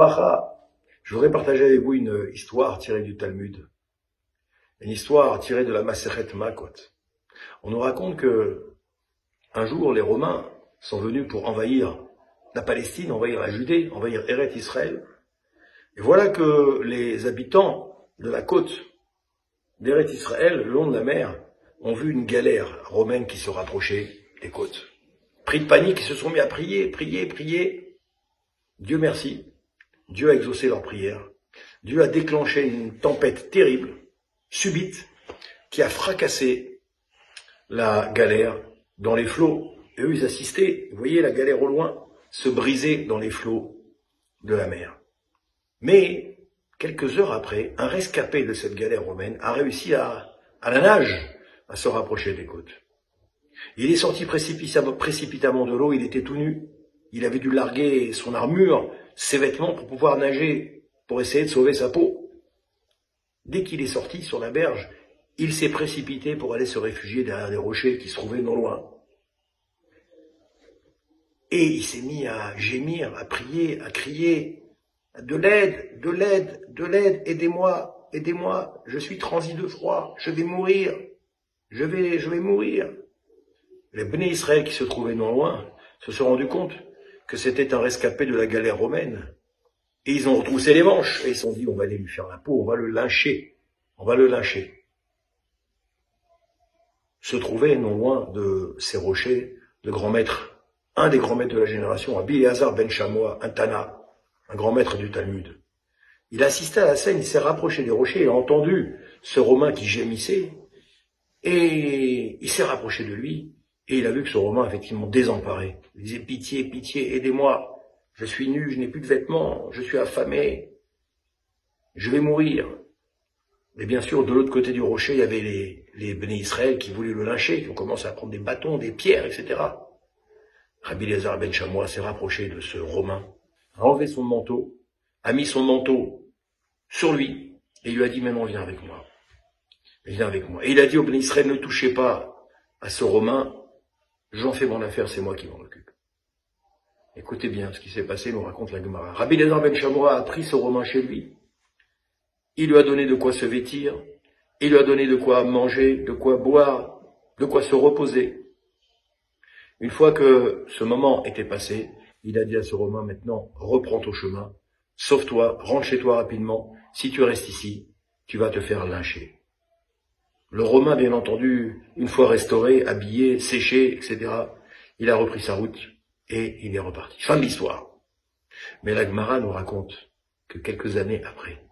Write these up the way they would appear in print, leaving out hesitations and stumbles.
Bracha. Je voudrais partager avec vous une histoire tirée du Talmud. Une histoire tirée de la Masechet Makot. On nous raconte que un jour les Romains sont venus pour envahir la Palestine, envahir la Judée, envahir Eret Israël. Et voilà que les habitants de la côte d'Eret Israël, le long de la mer, ont vu une galère romaine qui se rapprochait des côtes. Pris de panique, ils se sont mis à prier. Dieu merci, Dieu a exaucé leur prière. Dieu a déclenché une tempête terrible, subite, qui a fracassé la galère dans les flots. Et eux, ils assistaient, vous voyez la galère au loin, se briser dans les flots de la mer. Mais, quelques heures après, un rescapé de cette galère romaine a réussi à la nage, à se rapprocher des côtes. Il est sorti précipitamment de l'eau, il était tout nu. Il avait dû larguer son armure, ses vêtements pour pouvoir nager, pour essayer de sauver sa peau. Dès qu'il est sorti sur la berge, il s'est précipité pour aller se réfugier derrière des rochers qui se trouvaient non loin. Et il s'est mis à gémir, à prier, à crier, de l'aide, de l'aide, de l'aide, aidez-moi, aidez-moi, je suis transi de froid, je vais mourir, je vais mourir. Les Bnei Israël qui se trouvaient non loin se sont rendus compte que c'était un rescapé de la galère romaine. Et ils ont retroussé les manches et ils se sont dit, on va aller lui faire la peau, on va le lyncher, on va le lyncher. Se trouvait non loin de ces rochers le grand maître, un des grands maîtres de la génération, Rabbi Eliezer ben Shammua, un Tana, un grand maître du Talmud. Il assistait à la scène, il s'est rapproché des rochers, il a entendu ce Romain qui gémissait, et il s'est rapproché de lui, et il a vu que ce Romain, effectivement, désemparé. Il disait, pitié, pitié, aidez-moi, je suis nu, je n'ai plus de vêtements, je suis affamé, je vais mourir. Et bien sûr, de l'autre côté du rocher, il y avait les Bnei Israël qui voulaient le lyncher, qui ont commencé à prendre des bâtons, des pierres, etc. Rabbi Eliezer ben Shammua s'est rapproché de ce Romain, a enlevé son manteau, a mis son manteau sur lui, et il lui a dit, maintenant viens avec moi. Viens avec moi. Et il a dit au Bnei Israël, ne touchez pas à ce Romain, j'en fais mon affaire, c'est moi qui m'en occupe. Écoutez bien ce qui s'est passé, nous raconte la Gemara. Rabbi Eliezer ben Shammua a pris ce Romain chez lui, il lui a donné de quoi se vêtir, il lui a donné de quoi manger, de quoi boire, de quoi se reposer. Une fois que ce moment était passé, il a dit à ce Romain, maintenant, reprends ton chemin, sauve-toi, rentre chez toi rapidement, si tu restes ici, tu vas te faire lyncher. Le Romain, bien entendu, une fois restauré, habillé, séché, etc., il a repris sa route et il est reparti. Fin de l'histoire. Mais la Gemara nous raconte que quelques années après,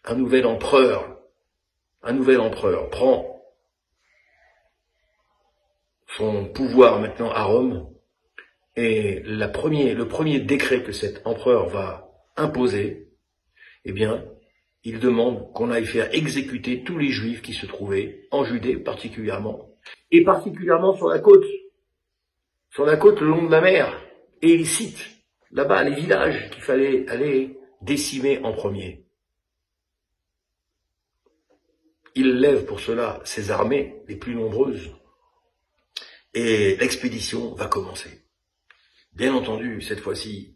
un nouvel empereur prend son pouvoir maintenant à Rome, et le premier décret que cet empereur va imposer, eh bien, il demande qu'on aille faire exécuter tous les Juifs qui se trouvaient en Judée particulièrement, et particulièrement sur la côte le long de la mer. Et il cite là-bas les villages qu'il fallait aller décimer en premier. Il lève pour cela ses armées les plus nombreuses, et l'expédition va commencer. Bien entendu, cette fois-ci,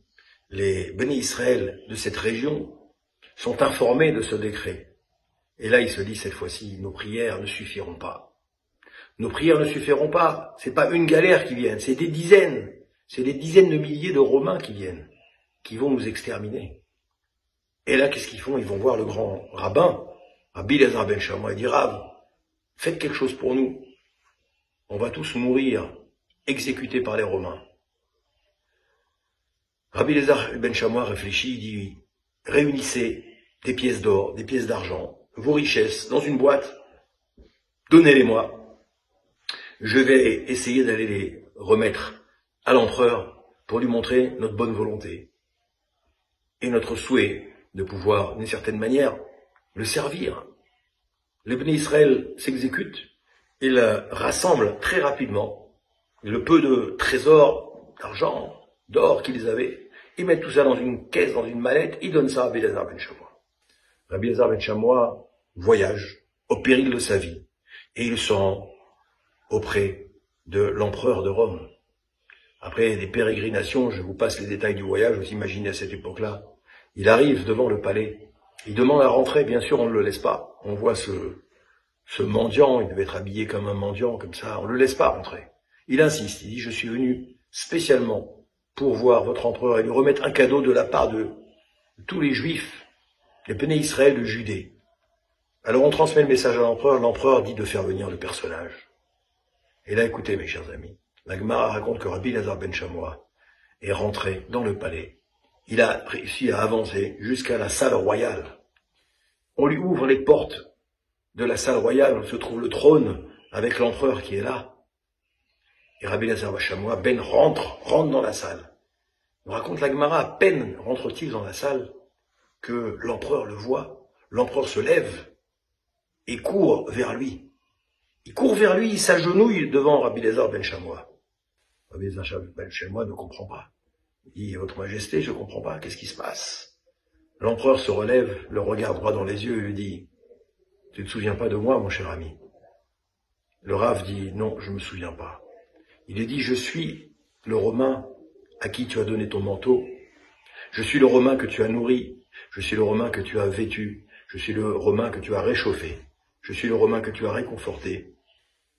les Bnei Israël de cette région sont informés de ce décret. Et là, il se dit, cette fois-ci, nos prières ne suffiront pas. Nos prières ne suffiront pas. C'est pas une galère qui vient, c'est des dizaines. C'est des dizaines de milliers de Romains qui viennent, qui vont nous exterminer. Et là, qu'est-ce qu'ils font? Ils vont voir le grand rabbin, Rabbi Eliezer ben Shammua, et dire, Rav, faites quelque chose pour nous. On va tous mourir, exécutés par les Romains. Rabbi Eliezer ben Shammua réfléchit, il dit, réunissez des pièces d'or, des pièces d'argent, vos richesses, dans une boîte, donnez-les-moi. Je vais essayer d'aller les remettre à l'empereur pour lui montrer notre bonne volonté et notre souhait de pouvoir, d'une certaine manière, le servir. Les Bnei Israël s'exécutent, ils rassemblent très rapidement le peu de trésors, d'argent, d'or qu'ils avaient, ils mettent tout ça dans une caisse, dans une mallette, ils donnent ça à Rabbi Eliezer ben Shammua. Rabbi Eliezer ben Shammua voyage au péril de sa vie, et il se rend auprès de l'empereur de Rome. après des pérégrinations, je vous passe les détails du voyage, vous imaginez à cette époque-là, il arrive devant le palais, il demande à rentrer, bien sûr on ne le laisse pas, on voit ce mendiant, il devait être habillé comme un mendiant, comme ça, on ne le laisse pas rentrer. Il insiste, il dit, je suis venu spécialement pour voir votre empereur et lui remettre un cadeau de la part de tous les juifs, les Béné Israël de Judée. Alors on transmet le message à l'empereur dit de faire venir le personnage. Et là, écoutez mes chers amis, la Gemara raconte que Rabbi Elazar ben Shamoua est rentré dans le palais. Il a réussi à avancer jusqu'à la salle royale. On lui ouvre les portes de la salle royale où se trouve le trône avec l'empereur qui est là. Et Rabbi Elazar ben Shamoua rentre dans la salle. On raconte la Gemara, à peine rentre-t-il dans la salle que l'empereur le voit. L'empereur se lève et court vers lui. Il court vers lui, il s'agenouille devant Rabbi Elazar ben Shamoua. Rabbi Elazar ben Shamoua ne comprend pas. Il dit, Votre Majesté, je ne comprends pas, qu'est-ce qui se passe? L'empereur se relève, le regarde droit dans les yeux et lui dit, tu ne te souviens pas de moi, mon cher ami? Le Rav dit, non, je ne me souviens pas. Il lui dit, je suis le Romain à qui tu as donné ton manteau. Je suis le Romain que tu as nourri. Je suis le Romain que tu as vêtu. Je suis le Romain que tu as réchauffé. Je suis le Romain que tu as réconforté.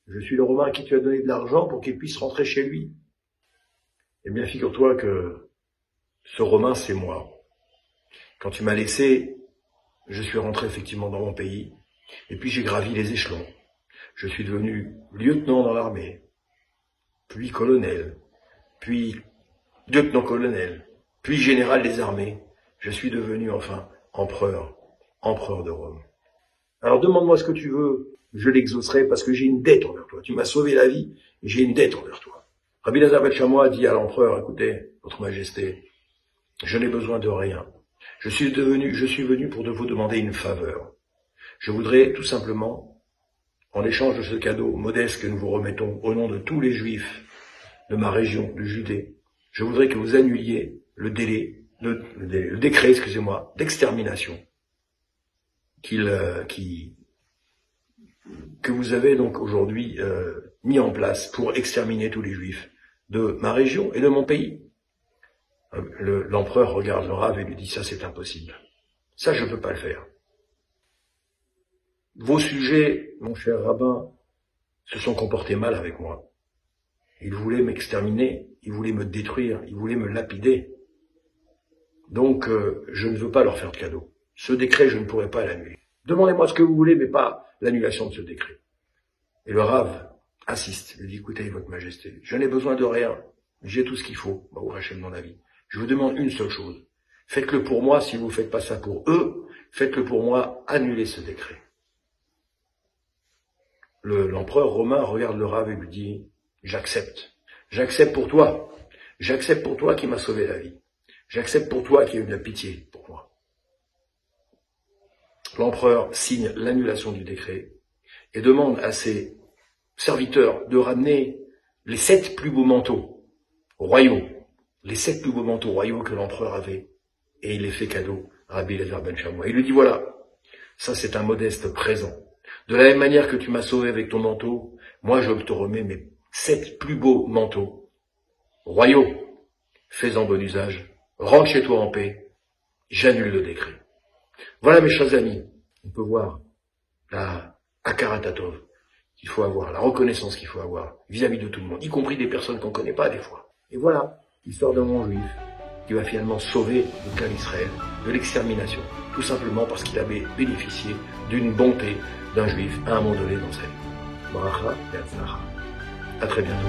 Je suis le Romain à qui tu as donné de l'argent pour qu'il puisse rentrer chez lui. Eh bien, figure-toi que ce Romain, c'est moi. Quand tu m'as laissé, je suis rentré effectivement dans mon pays, et puis j'ai gravi les échelons. Je suis devenu lieutenant dans l'armée, puis colonel, puis lieutenant-colonel, puis général des armées. Je suis devenu enfin empereur de Rome. Alors demande-moi ce que tu veux, je l'exaucerai parce que j'ai une dette envers toi. Tu m'as sauvé la vie, j'ai une dette envers toi. Rabbi Elazar ben Shamoua dit à l'empereur, écoutez, votre majesté, je n'ai besoin de rien. Je suis venu pour vous demander une faveur. Je voudrais tout simplement, en échange de ce cadeau modeste que nous vous remettons au nom de tous les juifs de ma région, de Judée, je voudrais que vous annuliez le décret, d'extermination que vous avez donc aujourd'hui mis en place pour exterminer tous les juifs de ma région et de mon pays. L'empereur regarde le Rav et lui dit, ça c'est impossible. Ça je ne peux pas le faire. Vos sujets, mon cher rabbin, se sont comportés mal avec moi. Ils voulaient m'exterminer, ils voulaient me détruire, ils voulaient me lapider. Donc je ne veux pas leur faire de cadeau. Ce décret, je ne pourrai pas l'annuler. Demandez-moi ce que vous voulez, mais pas l'annulation de ce décret. Et le Rav insiste, il dit, écoutez, votre majesté, je n'ai besoin de rien, j'ai tout ce qu'il faut, au Hachem dans la vie. Je vous demande une seule chose, faites-le pour moi, si vous ne faites pas ça pour eux, faites-le pour moi, annulez ce décret. L'empereur romain regarde le Rav et lui dit, j'accepte pour toi qui m'as sauvé la vie, j'accepte pour toi qui as eu de la pitié pour moi. L'empereur signe l'annulation du décret et demande à ses serviteurs de ramener les 7 plus beaux manteaux royaux, que l'empereur avait, et il les fait cadeau à Rabbi Elazar ben Shamoua. Il lui dit, voilà, ça c'est un modeste présent. De la même manière que tu m'as sauvé avec ton manteau, moi je te remets mes 7 plus beaux manteaux royaux. Fais-en bon usage, rentre chez toi en paix, j'annule le décret. Voilà mes chers amis, on peut voir la Akaratatov qu'il faut avoir, la reconnaissance qu'il faut avoir vis-à-vis de tout le monde, y compris des personnes qu'on ne connaît pas des fois. Et voilà l'histoire d'un bon juif qui va finalement sauver le clan Israël de l'extermination, tout simplement parce qu'il avait bénéficié d'une bonté d'un juif à un moment donné dans sa vie. Baracha et Hatzlacha. À très bientôt.